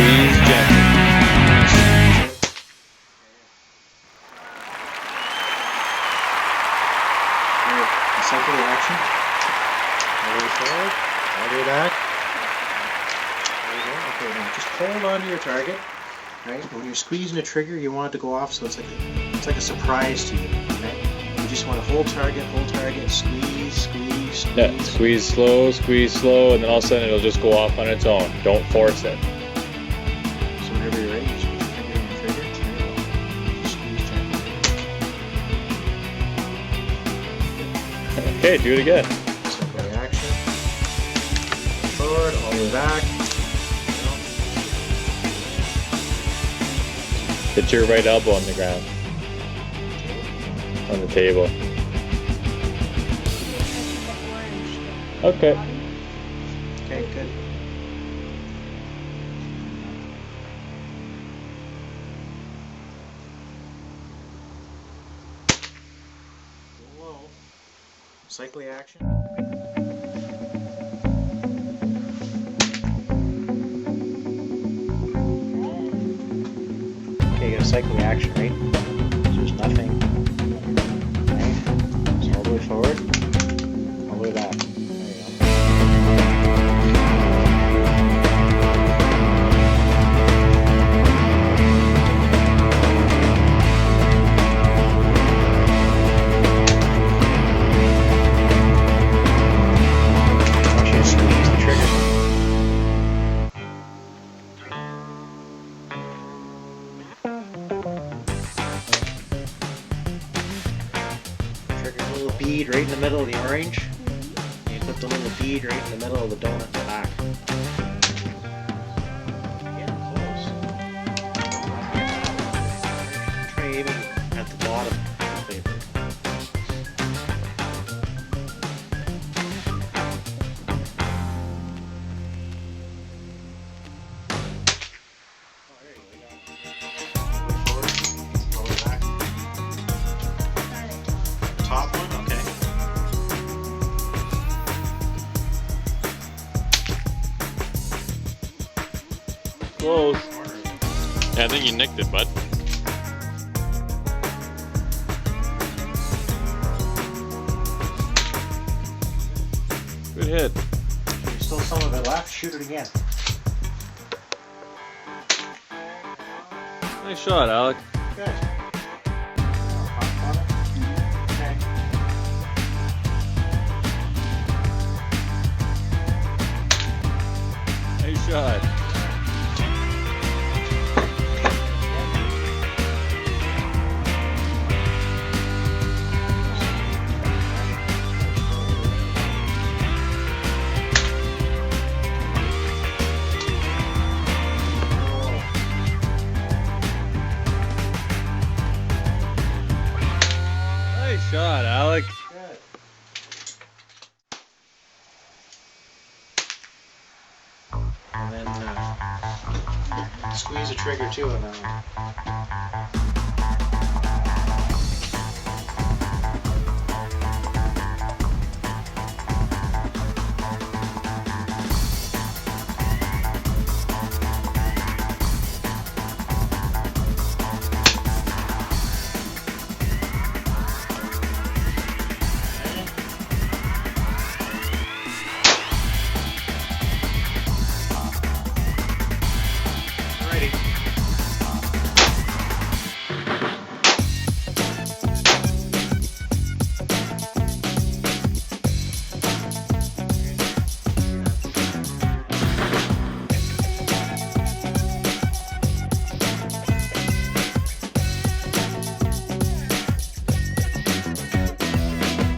squeeze gently. Cycle the action. All the way forward, all the way back. There you go. Okay, now just hold on to your target. Right? When you're squeezing the trigger, you want it to go off, so it's like a surprise to you. Right? You just want to hold target, squeeze, squeeze, squeeze. Yeah, squeeze slow, and then all of a sudden it'll just go off on its own. Don't force it. So whenever you're ready, just put your finger on the trigger. There you go. Just squeeze gently. Okay, do it again. Cycle the action. Forward, all the way back. Hit your right elbow on the ground. On the table. Okay. Okay, good. Whoa. Cycle the action. Okay, you gotta cycle the action, right? So there's nothing. Right? So all the way forward, all the way back. There you go. I want you to squeeze the trigger. Trigger a little bead right in the middle of the orange. And you put the little bead right in the middle of the donut in the back. Getting close. Try aiming at the bottom of the paper. Oh, there you go. All the way forward, all the way back. Top one, okay. Close. Yeah, I think you nicked it, bud. Good hit. There's still some of it left. Shoot it again. Nice shot, Alec. Good. Okay. Nice shot. Nice shot, Alec. Good. And then squeeze the trigger too on that one.